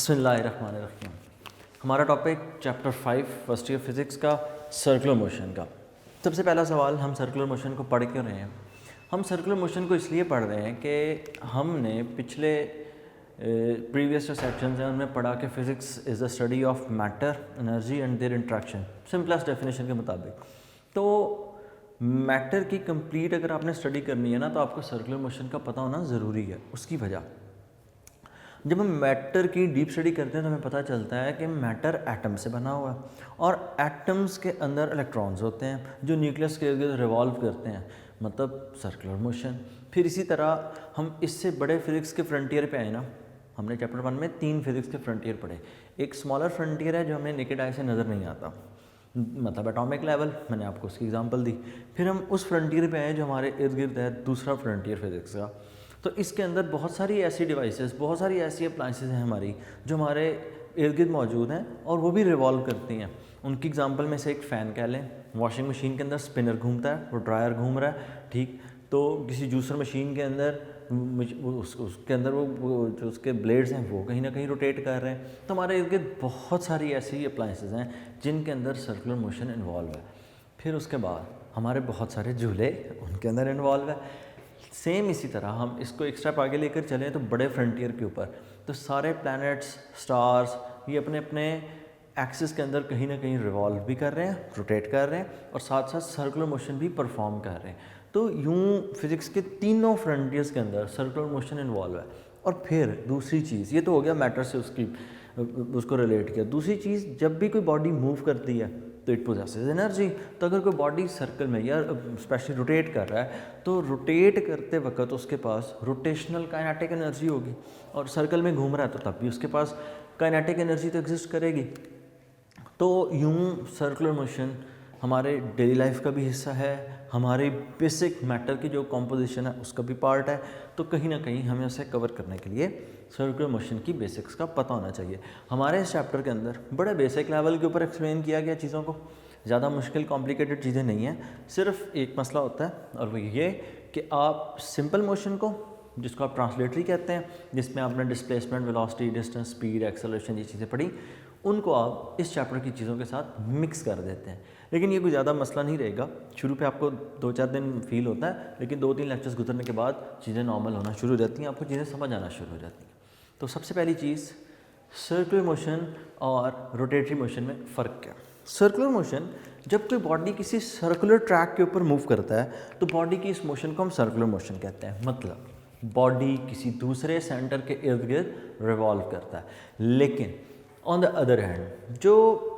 बिस्मिल्लाहिर्रहमानिर्रहीम। हमारा topic chapter 5 first year physics का सर्कुलर मोशन का। सबसे पहला सवाल, हम सर्कुलर मोशन को पढ़ क्यों रहे हैं? हम सर्कुलर मोशन को इसलिए पढ़ रहे हैं कि हमने पिछले प्रीवियस जो सेक्शंस हैं उनमें पढ़ा कि physics is the study of matter, energy and their interaction, simplest definition के मुताबिक। तो मैटर की कंप्लीट अगर आपने स्टडी करनी है ना, तो आपको सर्कुलर मोशन का पता होना ज़रूरी है। उसकी वजह, जब हम मैटर की डीप स्टडी करते हैं तो हमें पता चलता है कि मैटर एटम से बना हुआ है और एटम्स के अंदर इलेक्ट्रॉन्स होते हैं जो न्यूक्लियस के इर्द रिवॉल्व करते हैं, मतलब सर्कुलर मोशन। फिर इसी तरह हम इससे बड़े फिज़िक्स के फ्रंटियर पे आए ना। हमने चैप्टर 1 में 3 फिज़िक्स के फ्रंटियर पढ़े। एक स्मॉलर फ्रंटियर है जो हमें नेकेड आई से नज़र नहीं आता, मतलब एटॉमिक लेवल, मैंने आपको उसकी एग्जांपल दी। फिर हम उस फ्रंटियर पे आए जो हमारे इर्द गिर्द है, दूसरा फ्रंटियर फिज़िक्स का। तो इसके अंदर बहुत सारी ऐसी डिवाइसेस, बहुत सारी ऐसी अप्लाइंसेस हैं हमारी जो हमारे इर्द गिर्द मौजूद हैं और वो भी रिवॉल्व करती हैं। उनकी एग्जांपल में से एक फ़ैन कह लें, वॉशिंग मशीन के अंदर स्पिनर घूमता है, वो ड्रायर घूम रहा है, ठीक। तो किसी जूसर मशीन के अंदर उसके अंदर वो जो उसके ब्लेड्स हैं वो कहीं ना कहीं रोटेट कर रहे हैं। तो हमारे इर्द गिर्द बहुत सारी ऐसी अप्लाइंसेस हैं जिनके अंदर सर्कुलर मोशन इन्वॉल्व है। फिर उसके बाद हमारे बहुत सारे झूले उनके अंदर इन्वॉल्व है। सेम इसी तरह हम इसको एक स्टेप आगे लेकर चलें तो बड़े फ्रंटियर के ऊपर तो सारे प्लैनेट्स, स्टार्स, ये अपने अपने एक्सिस के अंदर कहीं ना कहीं रिवॉल्व भी कर रहे हैं, रोटेट कर रहे हैं और साथ साथ सर्कुलर मोशन भी परफॉर्म कर रहे हैं। तो यूं फिज़िक्स के तीनों फ्रंटियर्स के अंदर सर्कुलर मोशन इन्वॉल्व है। और फिर दूसरी चीज़, ये तो हो गया मैटर से उसको रिलेट किया। दूसरी चीज़, जब भी कोई बॉडी मूव करती है तो इट पोजेसेस एनर्जी। तो अगर कोई बॉडी सर्कल में या स्पेशली रोटेट कर रहा है तो रोटेट करते वक्त उसके पास रोटेशनल काइनेटिक एनर्जी होगी, और सर्कल में घूम रहा है तो तब भी उसके पास काइनेटिक एनर्जी तो एग्जिस्ट करेगी। तो यूं सर्कुलर मोशन हमारे डेली लाइफ का भी हिस्सा है, हमारे बेसिक मैटर की जो कॉम्पोजिशन है उसका भी पार्ट है। तो कहीं ना कहीं हमें उसे कवर करने के लिए सर्कुलर मोशन की बेसिक्स का पता होना चाहिए। हमारे इस चैप्टर के अंदर बड़े बेसिक लेवल के ऊपर एक्सप्लेन किया गया चीज़ों को, ज़्यादा मुश्किल कॉम्प्लिकेटेड चीज़ें नहीं हैं। सिर्फ एक मसला होता है और वो ये कि आप सिंपल मोशन को, जिसको आप ट्रांसलेटरी कहते हैं, जिसमें आपने displacement, velocity, distance, speed, acceleration, ये चीज़ें पढ़ी, उनको आप इस चैप्टर की चीज़ों के साथ मिक्स कर देते हैं। लेकिन ये कोई ज़्यादा मसला नहीं रहेगा। शुरू पे आपको 2-4 दिन फील होता है, लेकिन 2-3 लेक्चर्स गुजरने के बाद चीज़ें नॉर्मल होना शुरू हो जाती हैं, आपको चीज़ें समझ आना शुरू हो जाती हैं। तो सबसे पहली चीज़, सर्कुलर मोशन और रोटेटरी मोशन में फ़र्क क्या? सर्कुलर मोशन, जब कोई बॉडी किसी सर्कुलर ट्रैक के ऊपर मूव करता है तो बॉडी की इस मोशन को हम सर्कुलर मोशन कहते हैं। मतलब बॉडी किसी दूसरे सेंटर के इर्द गिर्द रिवॉल्व करता है। लेकिन ऑन द अदर हैंड, जो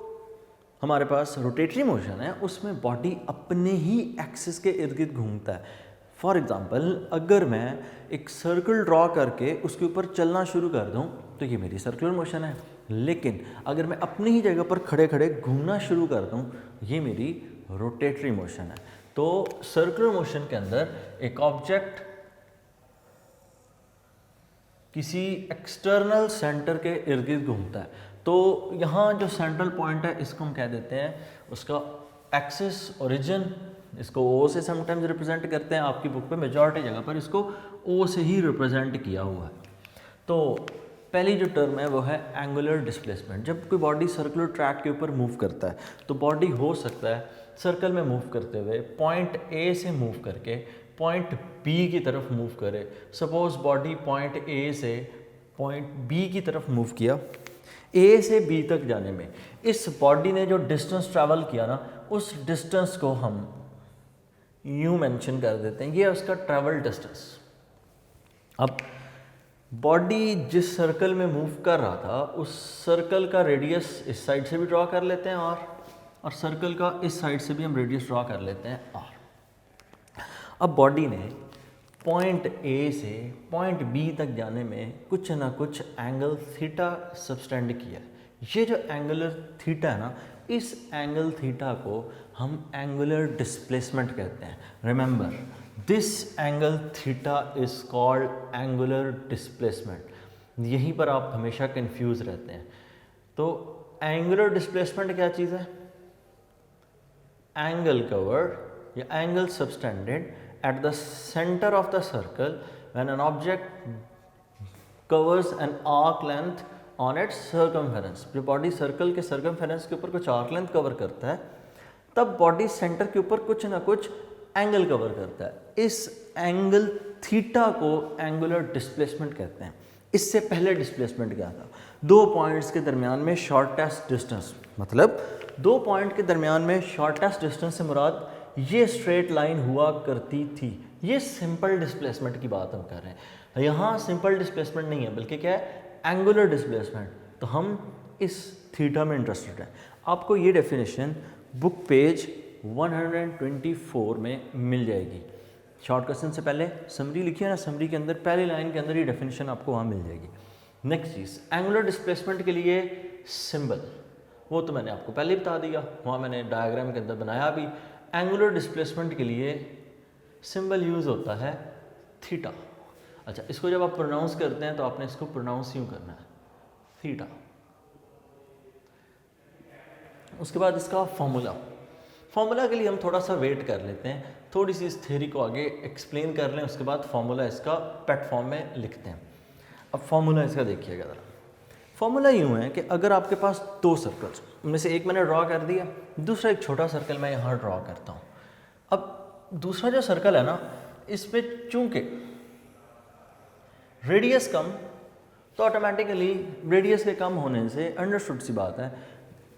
हमारे पास रोटेटरी मोशन है उसमें बॉडी अपने ही एक्सिस के इर्द गिर्द घूमता है। फॉर एग्ज़ाम्पल, अगर मैं एक सर्कल ड्रॉ करके उसके ऊपर चलना शुरू कर दूं तो ये मेरी सर्कुलर मोशन है। लेकिन अगर मैं अपनी ही जगह पर खड़े खड़े घूमना शुरू कर दूं, ये मेरी रोटेटरी मोशन है। तो सर्कुलर मोशन के अंदर एक ऑब्जेक्ट किसी एक्सटर्नल सेंटर के इर्द गिर्द घूमता है। तो यहाँ जो सेंट्रल पॉइंट है इसको हम कह देते हैं उसका एक्सिस ओरिजिन। इसको ओ से समटाइम्स रिप्रेजेंट करते हैं, आपकी बुक पे मेजॉरिटी जगह पर इसको ओ से ही रिप्रेजेंट किया हुआ है। तो पहली जो टर्म है वो है एंगुलर डिस्प्लेसमेंट। जब कोई बॉडी सर्कुलर ट्रैक के ऊपर मूव करता है तो बॉडी हो सकता है सर्कल में मूव करते हुए पॉइंट ए से मूव करके पॉइंट बी की तरफ मूव करे। सपोज बॉडी पॉइंट ए से पॉइंट बी की तरफ मूव किया। ए से बी तक जाने में इस बॉडी ने जो डिस्टेंस ट्रैवल किया ना, उस डिस्टेंस को हम यूं मेंशन कर देते हैं, ये है उसका ट्रैवल डिस्टेंस। अब बॉडी जिस सर्कल में मूव कर रहा था उस सर्कल का रेडियस इस साइड से भी ड्रॉ कर लेते हैं और सर्कल का इस साइड से भी हम रेडियस ड्रॉ कर लेते हैं आर। अब बॉडी ने पॉइंट ए से पॉइंट बी तक जाने में कुछ ना कुछ एंगल थीटा सबटेंड किया। ये जो एंगुलर थीटा है ना, इस एंगल थीटा को हम एंगुलर डिस्प्लेसमेंट कहते हैं। Remember, this angle theta is called angular displacement. यहीं पर आप हमेशा कंफ्यूज रहते हैं। तो एंगुलर डिस्प्लेसमेंट क्या चीज़ है? एंगल कवर्ड या angle subtended at the center of the circle when an object covers an arc length on it's circumference. जब बॉडी सर्कल के सर्कमफेरेंस के ऊपर कुछ आर्क लेंथ कवर करता है, तब बॉडी सेंटर के ऊपर कुछ ना कुछ एंगल कवर करता है। इस एंगल थीटा को एंगुलर डिस्प्लेसमेंट कहते हैं। इससे पहले डिस्प्लेसमेंट क्या था? दो पॉइंट्स के दरमियान में शॉर्टेस्ट डिस्टेंस, मतलब दो पॉइंट के दरमियान में शॉर्टेस्ट डिस्टेंस से मुराद ये स्ट्रेट लाइन हुआ करती थी। ये सिंपल डिस्प्लेसमेंट की बात हम कर रहे हैं। यहाँ सिंपल डिस्प्लेसमेंट नहीं है, बल्कि क्या है? Angular displacement. तो हम इस थीटा में इंटरेस्टेड हैं। आपको ये डेफिनेशन बुक पेज 124 में मिल जाएगी। शॉर्ट क्वेश्चन से पहले समरी लिखिए ना, समरी के अंदर पहली लाइन के अंदर ये डेफिनेशन आपको वहाँ मिल जाएगी। नेक्स्ट चीज़, एंगुलर डिस्प्लेसमेंट के लिए सिंबल, वो तो मैंने आपको पहले ही बता दिया, वहाँ मैंने डायग्राम के अंदर बनाया भी। एंगुलर डिस्प्लेसमेंट के लिए सिंबल यूज़ होता है थीटा। अच्छा, इसको जब आप प्रोनाउंस करते हैं तो आपने इसको प्रोनाउंस यूँ करना है, थीटा। उसके बाद इसका फॉर्मूला के लिए हम थोड़ा सा वेट कर लेते हैं, थोड़ी सी इस थ्योरी को आगे एक्सप्लेन कर लें, उसके बाद फॉर्मूला इसका पेट फॉर्म में लिखते हैं। अब फॉर्मूला इसका देखिएगा ज़रा। फॉर्मूला यूँ है कि अगर आपके पास दो सर्कल्स, उनमें से एक मैंने ड्रॉ कर दिया, दूसरा एक छोटा सर्कल मैं यहाँ ड्रॉ करता हूँ। अब दूसरा जो सर्कल है ना, इसमें चूँकि रेडियस कम, तो ऑटोमेटिकली रेडियस के कम होने से अंडरस्टूड सी बात है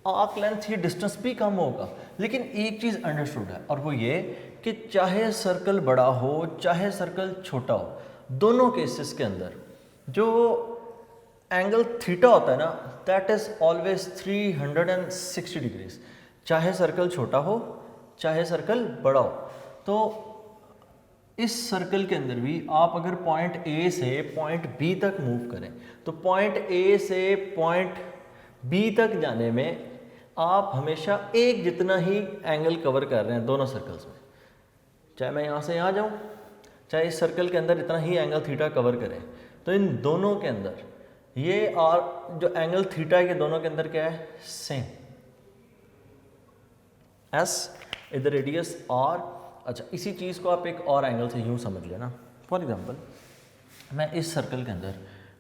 आर्क लेंथ ही डिस्टेंस भी कम होगा। लेकिन एक चीज़ अंडरस्टूड है, और वो ये कि चाहे सर्कल बड़ा हो चाहे सर्कल छोटा हो, दोनों केसेस के अंदर जो एंगल थीटा होता है ना, दैट इज़ ऑलवेज 360 डिग्रीज। चाहे सर्कल छोटा हो चाहे सर्कल बड़ा हो। तो इस सर्कल के अंदर भी आप अगर पॉइंट ए से पॉइंट बी तक मूव करें, तो पॉइंट ए से पॉइंट बी तक जाने में आप हमेशा एक जितना ही एंगल कवर कर रहे हैं दोनों सर्कल्स में। चाहे मैं यहाँ से यहाँ जाऊँ, चाहे इस सर्कल के अंदर इतना ही एंगल थीटा कवर करें, तो इन दोनों के अंदर ये और जो एंगल थीटा है, ये दोनों के अंदर क्या है? सेम। एस इधर रेडियस आर। अच्छा, इसी चीज़ को आप एक और एंगल से यूँ समझ लेना। फॉर एग्जांपल, मैं इस सर्कल के अंदर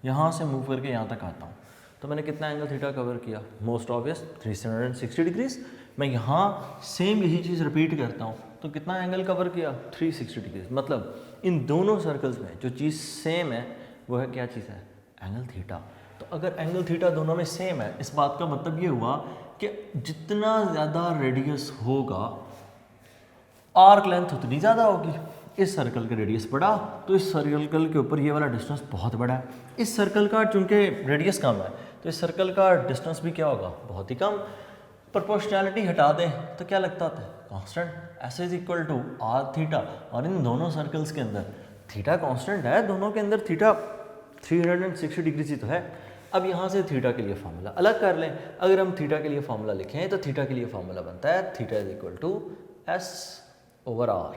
यहाँ से मूव करके यहाँ तक आता हूँ, तो मैंने कितना एंगल थीटा कवर किया? Most obvious 360 degrees. मैं यहाँ सेम यही चीज़ रिपीट करता हूँ, तो कितना एंगल कवर किया? 360 डिग्रीज। मतलब इन दोनों सर्कल्स में जो चीज़ सेम है वो है क्या चीज़ है? Angle theta. तो अगर एंगल थीटा दोनों में सेम है, इस बात का मतलब ये हुआ कि जितना ज़्यादा रेडियस होगा आर्क लेंथ उतनी ज़्यादा होगी। इस सर्कल का रेडियस बड़ा, तो इस सर्कल के ऊपर ये वाला डिस्टेंस बहुत बड़ा है। इस सर्कल का चूंकि रेडियस कम है, तो इस सर्कल का डिस्टेंस भी क्या होगा? बहुत ही कम। प्रोपोर्शनैलिटी हटा दें तो क्या लगता है? Constant. S is equal to r theta. और इन दोनों सर्कल्स के अंदर थीटा कांस्टेंट है, दोनों के अंदर थीटा 360 डिग्री ही तो है। अब यहाँ से थीटा के लिए फार्मूला अलग कर लें। अगर हम थीटा के लिए फार्मूला लिखें तो थीटा के लिए फार्मूला बनता है theta is equal to S over r.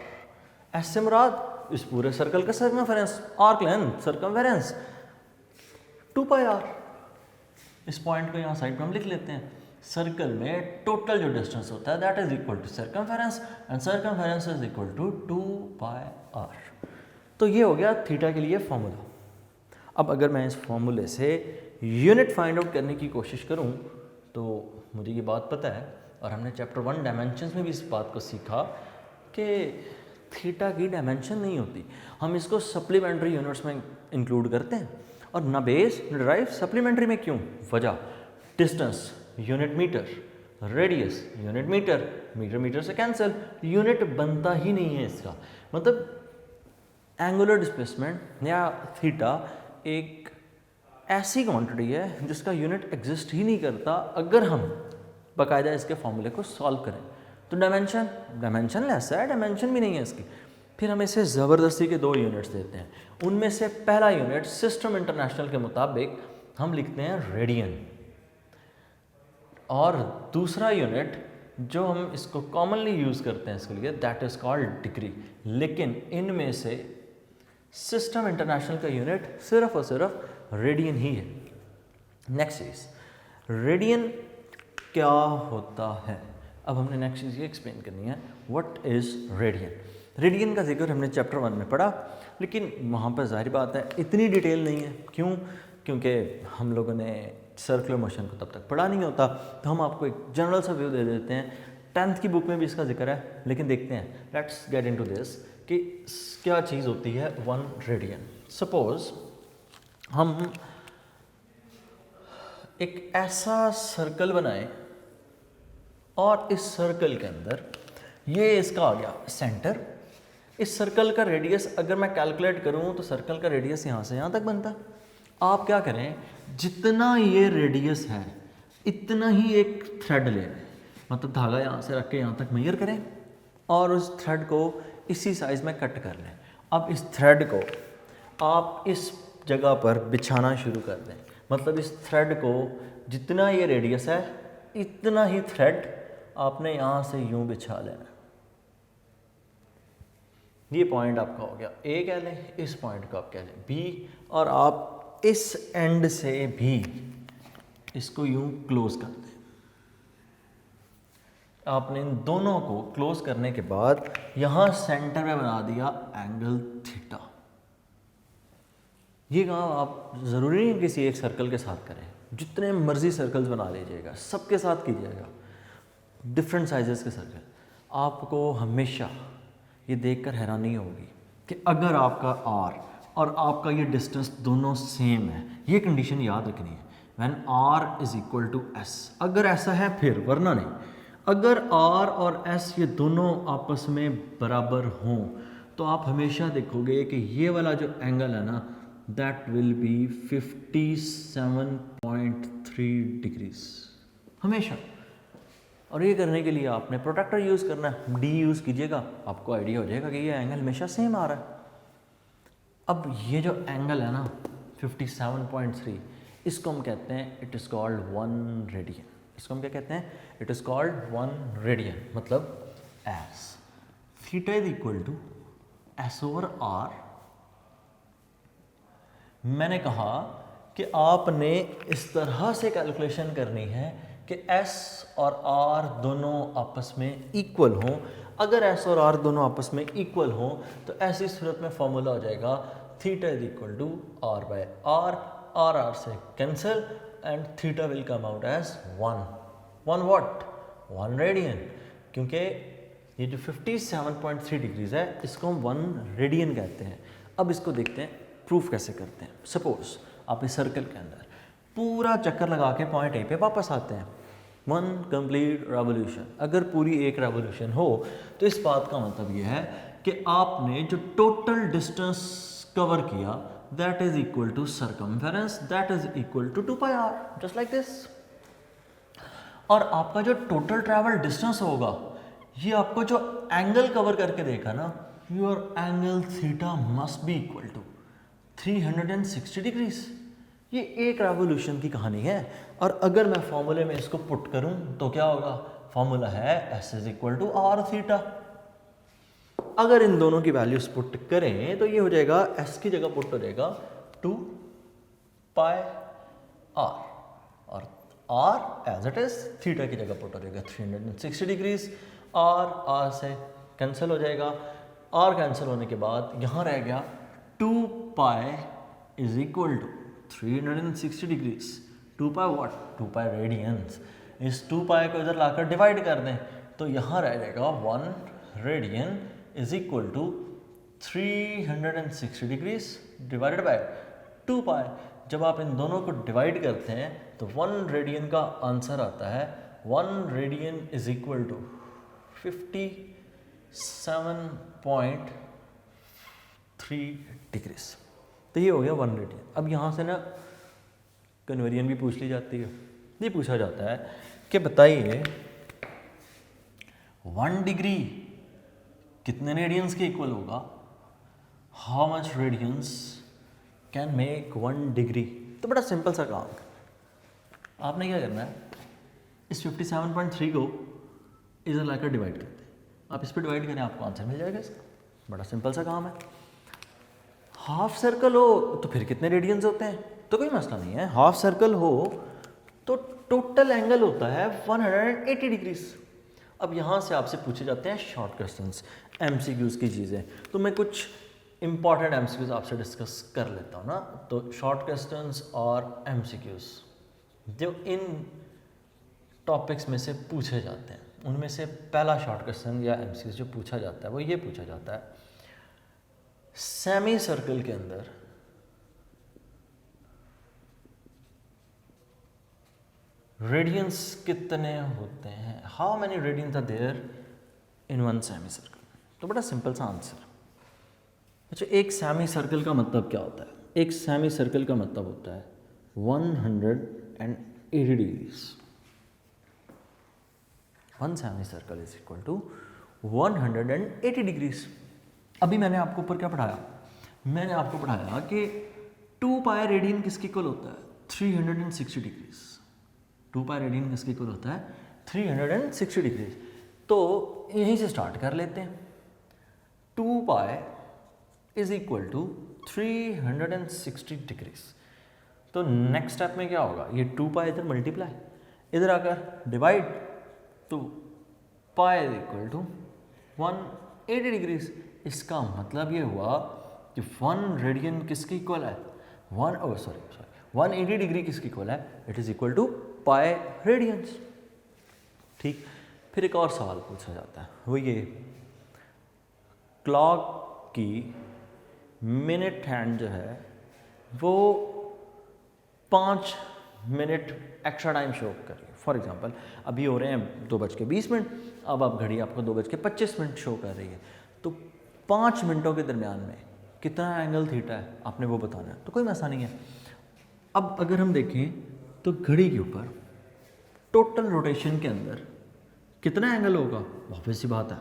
S से मुराद इस पूरे सर्कल का circumference, arc length, circumference 2 pi r. इस पॉइंट को यहाँ साइड पर हम लिख लेते हैं। सर्कल में टोटल जो डिस्टेंस होता है that is equal to circumference, and circumference is equal to 2 pi r. तो ये हो गया थीटा के लिए फॉर्मूला। अब अगर मैं इस फॉर्मूले से यूनिट फाइंड आउट करने की कोशिश करूं, तो मुझे ये बात पता है, और हमने चैप्टर 1 डायमेंशंस में भी इस बात को सीखा कि थीटा की डायमेंशन नहीं होती। हम इसको सप्लीमेंट्री यूनिट्स में इंक्लूड करते हैं, और न बेस न ड्राइव। सप्लीमेंट्री में क्यों? वजह, distance unit metre, radius unit metre, metre metre से कैंसिल, यूनिट बनता ही नहीं है इसका। मतलब एंगुलर डिस्प्लेसमेंट या थीटा एक ऐसी क्वांटिटी है जिसका यूनिट एग्जिस्ट ही नहीं करता अगर हम बाकायदा इसके फॉर्मूले को सॉल्व करें। तो डायमेंशन लेस है, डायमेंशन भी नहीं है इसकी। फिर हम इसे ज़बरदस्ती के 2 यूनिट्स देते हैं। उनमें से पहला यूनिट सिस्टम इंटरनेशनल के मुताबिक हम लिखते हैं रेडियन, और दूसरा यूनिट जो हम इसको कॉमनली यूज़ करते हैं इसके लिए दैट इज़ कॉल्ड डिग्री। लेकिन इनमें से सिस्टम इंटरनेशनल का यूनिट सिर्फ और सिर्फ रेडियन ही है। नेक्स्ट चीज़, रेडियन क्या होता है? अब हमने नेक्स्ट चीज़ ये एक्सप्लेन करनी है, व्हाट इज़ रेडियन। रेडियन का जिक्र हमने चैप्टर 1 में पढ़ा, लेकिन वहाँ पर ज़ाहिर बात है इतनी डिटेल नहीं है। क्यों? क्योंकि हम लोगों ने सर्कुलर मोशन को तब तक पढ़ा नहीं होता, तो हम आपको एक जनरल सा व्यू दे देते हैं। 10th की बुक में भी इसका जिक्र है, लेकिन देखते हैं, लेट्स गेट इनटू दिस कि क्या चीज़ होती है 1 रेडियन। सपोज हम एक ऐसा सर्कल बनाएं और इस सर्कल के अंदर ये इसका आ गया सेंटर। इस सर्कल का रेडियस अगर मैं कैलकुलेट करूं तो सर्कल का रेडियस यहाँ से यहाँ तक बनता है। आप क्या करें, जितना ये रेडियस है इतना ही एक थ्रेड ले लें, मतलब धागा यहाँ से रख के यहाँ तक मेजर करें और उस थ्रेड को इसी साइज़ में कट कर लें। अब इस थ्रेड को आप इस जगह पर बिछाना शुरू कर दें, मतलब इस थ्रेड को जितना ये रेडियस है इतना ही थ्रेड आपने यहाँ से यूं बिछा लेना। ये पॉइंट आपका हो गया ए कह लें, इस पॉइंट को आप कह लें बी, और आप इस एंड से भी इसको यूं क्लोज कर दें। आपने इन दोनों को क्लोज करने के बाद यहाँ सेंटर में बना दिया एंगल थीटा। ये काम आप ज़रूरी नहीं किसी एक सर्कल के साथ करें, जितने मर्जी सर्कल्स बना लीजिएगा, सबके साथ कीजिएगा, डिफरेंट साइजेस के सर्कल। आपको हमेशा ये देखकर हैरानी होगी कि अगर आपका आर और आपका ये डिस्टेंस दोनों सेम है, ये कंडीशन याद रखनी है, when r is equal to s. अगर ऐसा है फिर, वरना नहीं। अगर आर और एस ये दोनों आपस में बराबर हों तो आप हमेशा देखोगे कि ये वाला जो एंगल है ना, दैट विल बी 57.3 डिग्रीज हमेशा। और ये करने के लिए आपने प्रोट्रैक्टर यूज़ करना है, डी यूज़ कीजिएगा, आपको आइडिया हो जाएगा कि ये एंगल हमेशा सेम आ रहा है। अब ये जो एंगल है ना 57.3, इसको हम कहते हैं इट इज़ कॉल्ड 1 रेडियन। इसको हम क्या कहते हैं, इट इज़ कॉल्ड 1 रेडियन, मतलब s theta is equal to S over r. मैंने कहा कि आपने इस तरह से कैलकुलेशन करनी है कि S और R दोनों आपस में इक्वल हों। अगर S और R दोनों आपस में इक्वल हों तो ऐसी सूरत में फॉर्मूला हो जाएगा theta is equal to R by R, R से cancel and theta will come out as 1 what 1 radian. क्योंकि ये जो 57.3 डिग्रीज है इसको हम 1 रेडियन कहते हैं। अब इसको देखते हैं प्रूफ कैसे करते हैं। सपोज आप इस सर्कल के अंदर पूरा चक्कर लगा के पॉइंट ए पे वापस आते हैं, 1 कंप्लीट रेवोल्यूशन। अगर पूरी एक रेवोल्यूशन हो तो इस बात का मतलब यह है कि आपने जो टोटल डिस्टेंस कवर किया that is equal to circumference, that is equal to 2 pi r, just like this. और आपका जो टोटल ट्रैवल डिस्टेंस होगा, ये आपको जो एंगल कवर करके देखा ना, your angle theta must be equal to 360 degrees. ये एक रेवोल्यूशन की कहानी है। और अगर मैं फॉर्मूले में इसको पुट करूं तो क्या होगा, फॉर्मूला है s is equal to r theta. अगर इन दोनों की वैल्यूज पुट करें तो ये हो जाएगा, एस की जगह पुट हो जाएगा 2 पाई आर, और r as it is theta की जगह पुट हो जाएगा 360 डिग्रीज। आर से कैंसिल हो जाएगा, आर कैंसिल होने के बाद यहाँ रह गया 2 pi is equal to 360 degrees. 2 pi what, 2 pi radians. इस 2 पाई को इधर लाकर डिवाइड कर दें तो यहाँ रह जाएगा 1 radian is equal to 360 degrees divided by 2 pi. जब आप इन दोनों को डिवाइड करते हैं तो 1 रेडियन का आंसर आता है 1 radian is equal to 57.3 degrees. तो ये हो गया 1 रेडियन। अब यहाँ से ना कन्वर्जन भी पूछ ली जाती है। ये पूछा जाता है कि बताइए 1 डिग्री कितने रेडियंस के इक्वल होगा, how much radians can make 1 degree. तो बड़ा सिंपल सा काम है, आपने क्या करना है, इस 57.3 को इधर लाकर डिवाइड करते हैं। आप इस पर डिवाइड करें आपको आंसर मिल जाएगा इसका। बड़ा सिंपल सा काम है। हाफ सर्कल हो तो फिर कितने रेडियंस होते हैं, तो कोई मसला नहीं है। हाफ सर्कल हो तो टोटल एंगल होता है 180 डिग्रीज। अब यहाँ से आपसे पूछे जाते हैं शॉर्ट क्वेश्चंस, एमसीक्यूज़ की चीज़ें। तो मैं कुछ इंपॉर्टेंट एमसीक्यूज़ आपसे डिस्कस कर लेता हूँ ना। तो शॉर्ट क्वेश्चंस और एमसीक्यूज़, जो इन टॉपिक्स में से पूछे जाते हैं, उनमें से पहला शॉर्ट क्वेश्चन या एमसीक्यू जो पूछा जाता है वो ये पूछा जाता है, सेमी सर्कल के अंदर रेडियंस कितने होते हैं, how many radians are there in one semi circle. तो बड़ा सिंपल सा आंसर। अच्छा, एक सेमी सर्कल का मतलब क्या होता है? एक सेमी सर्कल का मतलब होता है 180 degrees. One semi circle is equal to 180 degrees. अभी मैंने आपको ऊपर क्या पढ़ाया? मैंने आपको पढ़ाया कि 2 पाई रेडियन किसके इक्वल होता है? 360 डिग्रीज। 2 पाई रेडियन किसके इक्वल होता है? 360 डिग्रीज। तो यहीं से स्टार्ट कर लेते हैं। 2 pi is equal to 360 degrees. तो नेक्स्ट स्टेप में क्या होगा? ये 2 पाई इधर मल्टीप्लाई, इधर आकर डिवाइड, तो pi is equal to 180 degrees. इसका मतलब ये हुआ कि 1 रेडियन किसके इक्वल है? 180 डिग्री किसके इक्वल है? It is equal to pi radians. ठीक, फिर एक और सवाल पूछा जाता है, वो ये, क्लॉक की मिनट हैंड जो है वो 5 मिनट एक्स्ट्रा टाइम शो कर रही है। फॉर एग्जांपल अभी हो रहे हैं 2:20, अब आप घड़ी आपको 2:25 शो कर रही है, तो 5 मिनटों के दरमियान में कितना एंगल थीटा है आपने वो बताना है। तो कोई मसला नहीं है। अब अगर हम देखें तो घड़ी के ऊपर टोटल रोटेशन के अंदर कितना एंगल होगा? ऑब्वियस सी बात है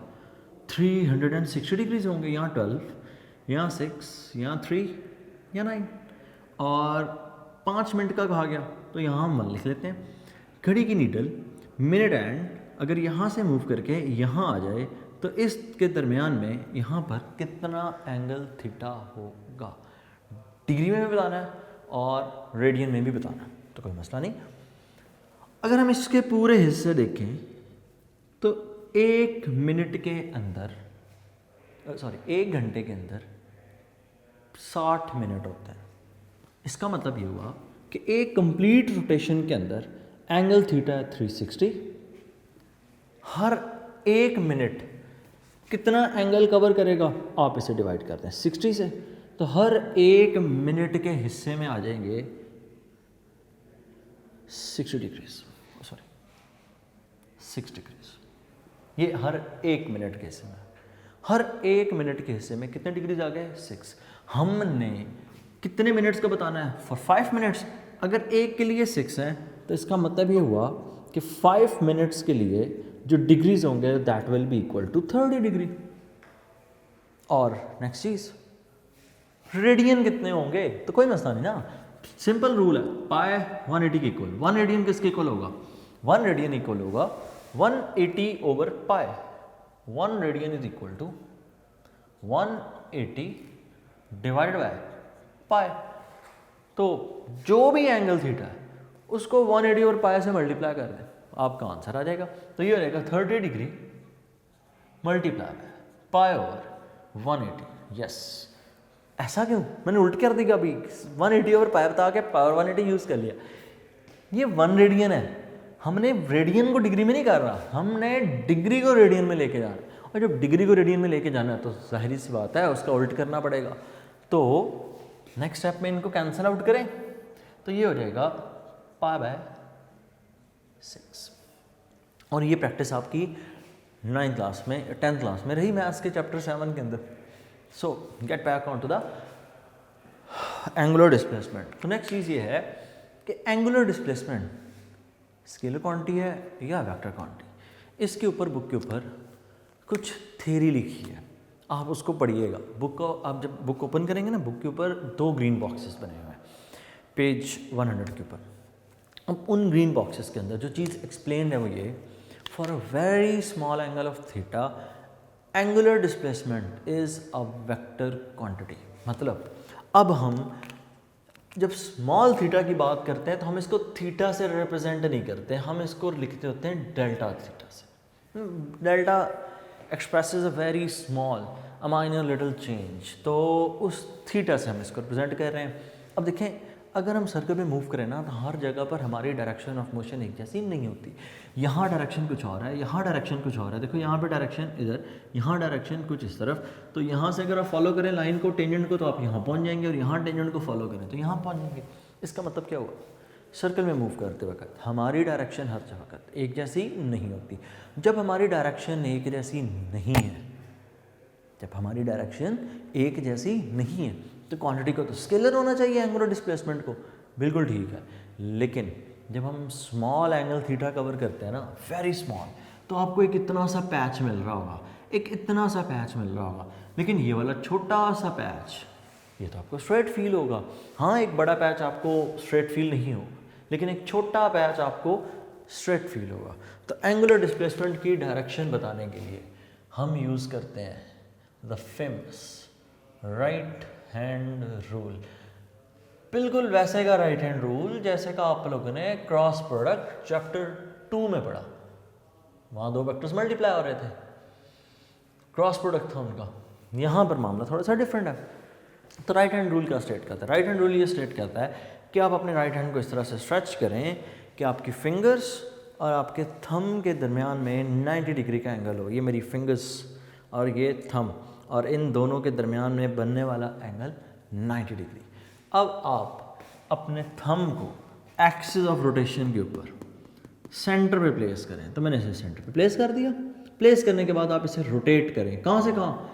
360 डिग्रीज होंगे। यहाँ 12, यहाँ 6, यहाँ 3, यहाँ 9, और 5 मिनट का कहा गया तो यहाँ हम 1 लिख लेते हैं। घड़ी की नीडल मिनट एंड अगर यहाँ से मूव करके यहाँ आ जाए तो इसके दरमियान में यहाँ पर कितना एंगल थीटा होगा? डिग्री में भी बताना है और रेडियन में भी बताना है, तो कोई मसला नहीं। अगर हम इसके पूरे हिस्से देखें तो 1 मिनट के अंदर, 1 घंटे के अंदर 60 मिनट होते हैं। इसका मतलब ये हुआ कि एक कंप्लीट रोटेशन के अंदर एंगल थीटा है 360। हर 1 मिनट कितना एंगल कवर करेगा? आप इसे डिवाइड करते हैं 60 से, तो हर 1 मिनट के हिस्से में आ जाएंगे 6 डिग्रीज, 6 डिग्रीज। ये हर 1 मिनट के हिस्से में, हर 1 मिनट के हिस्से में कितने डिग्रीज आ गए? 6। हमने कितने मिनट्स का बताना है? For 5 minutes. अगर एक के लिए 6 है तो इसका मतलब ये हुआ कि 5 मिनट्स के लिए जो डिग्रीज होंगे that will be equal to 30 degree. और नेक्स्ट चीज, रेडियन कितने होंगे? तो कोई मसला नहीं ना, सिंपल रूल है, पाई 180 के इक्वल। 1 रेडियन किसके इक्वल होगा? 1 रेडियन इक्वल होगा 180 over pi. 1 radian is equal to 180 divided by pi. तो जो भी एंगल थीटा है उसको 180 और पाई से मल्टीप्लाई कर दें, आपका आंसर आ जाएगा। तो ये हो जाएगा 30 degree multiply by pi over 180। Yes, ऐसा क्यों? मैंने उल्ट कर दी अभी, 180 ओवर पाई बता के पावर 180 यूज़ कर लिया। ये 1 रेडियन है, हमने रेडियन को डिग्री में नहीं कर रहा, हमने डिग्री को रेडियन में लेके जाना है। और जब डिग्री को रेडियन में लेके जाना है तो जाहिर सी बात है उसका उल्ट करना पड़ेगा। तो नेक्स्ट स्टेप में इनको कैंसिल आउट करें तो ये हो जाएगा पाई बाय 6। और ये प्रैक्टिस आपकी 9th क्लास में 10th क्लास में रही मैथ्स के चैप्टर 7 के अंदर। So get back on to the angular displacement. तो नेक्स्ट चीज़ ये है कि एंगुलर डिस्प्लेसमेंट स्केलर क्वांटिटी है या वेक्टर क्वांटिटी। इसके ऊपर बुक के ऊपर कुछ थ्योरी लिखी है, आप उसको पढ़िएगा। बुक को आप जब बुक ओपन करेंगे ना, बुक के ऊपर 2 ग्रीन बॉक्सेस बने हुए हैं पेज 100 के ऊपर। अब उन ग्रीन बॉक्सेस के अंदर जो चीज़ एक्सप्लेन है वो ये, for a very small angle of theta angular displacement is a vector quantity. मतलब अब हम जब स्मॉल थीटा की बात करते हैं तो हम इसको थीटा से रिप्रेजेंट नहीं करते, हम इसको लिखते होते हैं डेल्टा थीटा से। Delta expresses a very small a minor little change, तो उस थीटा से हम इसको रिप्रेजेंट कर रहे हैं। अब देखें अगर हम सर्कल में मूव करें ना तो हर जगह पर हमारी डायरेक्शन ऑफ मोशन एक जैसी नहीं होती। यहाँ डायरेक्शन कुछ और है, यहाँ डायरेक्शन कुछ और है। देखो यहाँ पे डायरेक्शन इधर, यहाँ डायरेक्शन कुछ इस तरफ। तो यहाँ से अगर आप फॉलो करें लाइन को, टेंजेंट को, तो आप यहाँ पहुँच जाएंगे, और यहाँ टेंजेंट को फॉलो करें तो यहाँ पहुँच जाएंगे। इसका मतलब क्या हुआ, सर्कल में मूव करते वक्त हमारी डायरेक्शन हर वक्त एक जैसी नहीं होती। जब हमारी डायरेक्शन एक जैसी नहीं है, जब हमारी डायरेक्शन एक जैसी नहीं है तो क्वांटिटी को तो स्केलर होना चाहिए एंगुलर डिस्प्लेसमेंट को, बिल्कुल ठीक है। लेकिन जब हम स्मॉल एंगल थीटा कवर करते हैं ना, वेरी स्मॉल, तो आपको एक इतना सा पैच मिल रहा होगा, एक इतना सा पैच मिल रहा होगा। लेकिन ये वाला छोटा सा पैच, ये तो आपको स्ट्रेट फील होगा। हाँ, एक बड़ा पैच आपको स्ट्रेट फील नहीं होगा, लेकिन एक छोटा पैच आपको स्ट्रेट फील होगा। तो एंगुलर डिस्प्लेसमेंट की डायरेक्शन बताने के लिए हम यूज़ करते हैं the famous right hand rule. बिल्कुल वैसे का राइट हैंड रूल जैसे का आप लोगों ने क्रॉस प्रोडक्ट चैप्टर 2 में पढ़ा। वहाँ दो वेक्टर्स मल्टीप्लाई हो रहे थे, क्रॉस प्रोडक्ट था उनका। यहाँ पर मामला थोड़ा सा डिफरेंट है। तो राइट हैंड रूल क्या स्टेट करता है? राइट हैंड रूल ये स्टेट करता है कि आप अपने राइट हैंड को इस तरह से स्ट्रेच करें कि आपकी फिंगर्स और आपके थंब के दरमियान में 90 डिग्री का एंगल हो। ये मेरी फिंगर्स और ये थंब, और इन दोनों के दरमियान में बनने वाला एंगल 90 डिग्री। अब आप अपने थंब को एक्सिस ऑफ रोटेशन के ऊपर सेंटर पे प्लेस करें। तो मैंने इसे सेंटर पे प्लेस कर दिया। प्लेस करने के बाद आप इसे रोटेट करें। कहाँ से कहाँ?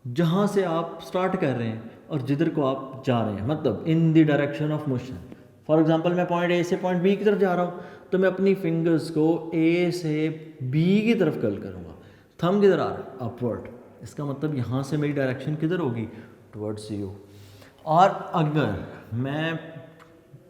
जहाँ से आप स्टार्ट कर रहे हैं और जिधर को आप जा रहे हैं, मतलब in the direction of motion. For example मैं पॉइंट ए से पॉइंट बी की तरफ जा रहा हूँ, तो मैं अपनी फिंगर्स को ए से बी की तरफ कर्ल करूँगा। थंब किधर आ रहा है? अपवर्ड। इसका मतलब यहाँ से मेरी डायरेक्शन किधर होगी? Towards you. और अगर मैं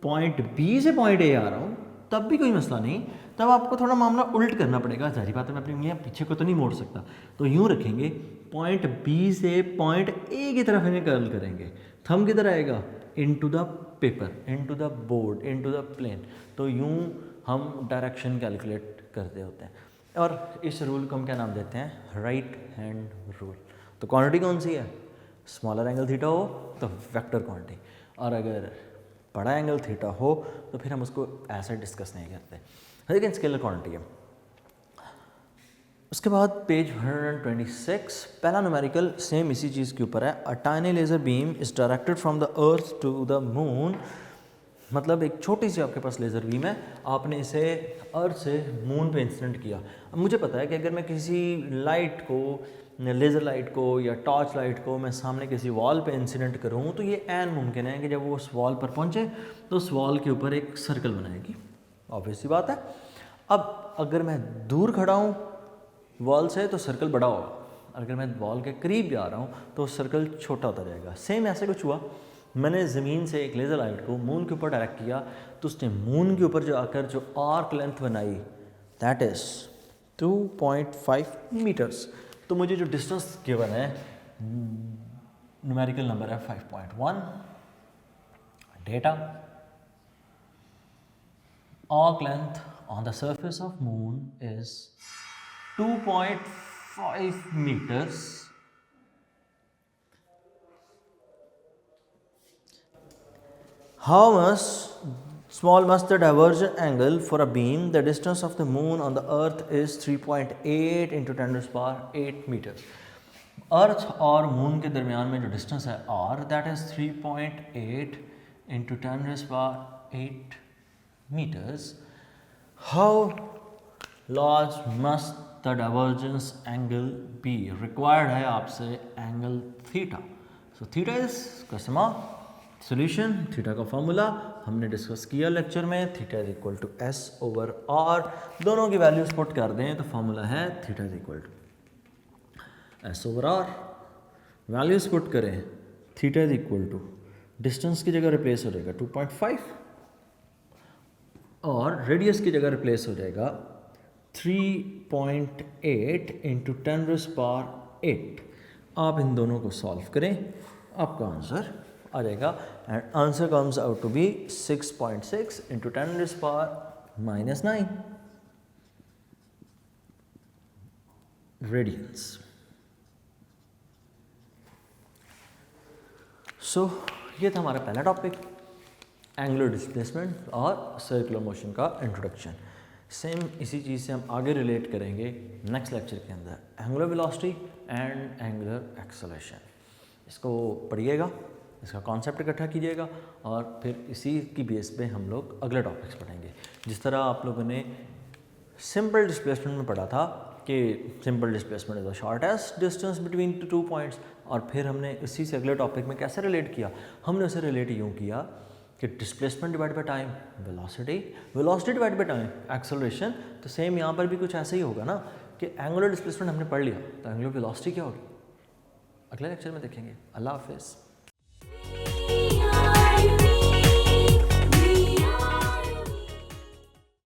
पॉइंट बी से पॉइंट ए आ रहा हूँ तब भी कोई मसला नहीं, तब आपको थोड़ा मामला उल्ट करना पड़ेगा। जाहिर बात है मैं अपनी उंगलियाँ पीछे को तो नहीं मोड़ सकता, तो यूँ रखेंगे, पॉइंट बी से पॉइंट ए की तरफ इन्हें कर्ल करेंगे। थंब किधर आएगा? Into the paper, into the board, into the plane. तो यूँ हम डायरेक्शन कैलकुलेट करते होते हैं। और इस रूल को हम क्या नाम देते हैं? Right hand rule. तो क्वांटिटी कौन सी है? स्मॉलर एंगल थीटा हो तो वेक्टर क्वांटिटी, और अगर बड़ा एंगल थीटा हो तो फिर हम उसको ऐसे डिस्कस नहीं करते, लेकिन स्केलर क्वांटिटी है। उसके बाद पेज 126, पहला न्यूमेरिकल सेम इसी चीज़ के ऊपर है। A tiny laser beam is directed from the earth to the moon. मतलब एक छोटी सी आपके पास लेज़र बीम है, आपने इसे अर्थ से मून पे इंसिडेंट किया। अब मुझे पता है कि अगर मैं किसी लाइट को, लेज़र लाइट को या टॉर्च लाइट को मैं सामने किसी वॉल पे इंसिडेंट करूँ तो ये ऐन मुमकिन है कि जब वो उस वॉल पर पहुँचे तो उस वॉल के ऊपर एक सर्कल बनाएगी। ऑब्वियस सी बात है। अब अगर मैं दूर खड़ा हूँ वॉल से तो सर्कल बड़ा होगा, अगर मैं वॉल के करीब जा रहा हूँ तो सर्कल छोटा होता जाएगा। सेम ऐसे कुछ हुआ, मैंने ज़मीन से एक लेज़र लाइट को मून के ऊपर डायरेक्ट किया तो उसने मून के ऊपर जो आकर जो आर्क लेंथ बनाई दैट इज़ 2.5 मीटर्स। तो मुझे जो डिस्टेंस गिवन है न्यूमेरिकल नंबर है 5.1। Data arc length on the surface of moon is 2.5 meters. How much small must the divergent angle for a beam? The distance of the moon on the earth is 3.8 into 10⁸ meters. अर्थ और moon के दरमियान में जो distance है r, that is 3.8 into 10⁸ meters. How large must the divergence angle be? Required है आपसे angle theta. So theta is कसमा solution. Theta का फॉर्मूला हमने डिस्कस किया लेक्चर में, theta is equal to S over R. दोनों की वैल्यूज पुट कर दें तो फॉर्मूला है theta is equal to S over R. Values put करें, theta is equal to distance की जगह रिप्लेस हो जाएगा 2.5 और रेडियस की जगह रिप्लेस हो जाएगा 3.8 into 10⁸. आप इन दोनों को सॉल्व करें, आपका आंसर आ जाएगा and answer comes out to be 6.6 into 10⁻⁹ radians. So ये था हमारा पहला टॉपिक। एंगुलर डिस्प्लेसमेंट और सर्कुलर मोशन का इंट्रोडक्शन। सेम इसी चीज़ से हम आगे रिलेट करेंगे नेक्स्ट लेक्चर के अंदर, angular velocity and angular acceleration. इसको पढ़िएगा, इसका कॉन्सेप्ट इकट्ठा कीजिएगा और फिर इसी की बेस पे हम लोग अगले टॉपिक्स पढ़ेंगे। जिस तरह आप लोगों ने सिंपल डिस्प्लेसमेंट में पढ़ा था कि simple displacement is the shortest distance between two points, और फिर हमने इसी से अगले टॉपिक में कैसे रिलेट किया, हमने उसे रिलेट यूँ किया कि displacement divide by time velocity, velocity divide by time acceleration. तो सेम यहाँ पर भी कुछ ऐसा ही होगा ना कि एंगुलर डिस्प्लेसमेंट हमने पढ़ लिया तो एंगुलर वेलोसिटी क्या होगी, अगले लेक्चर में देखेंगे। अल्लाह हाफिज़।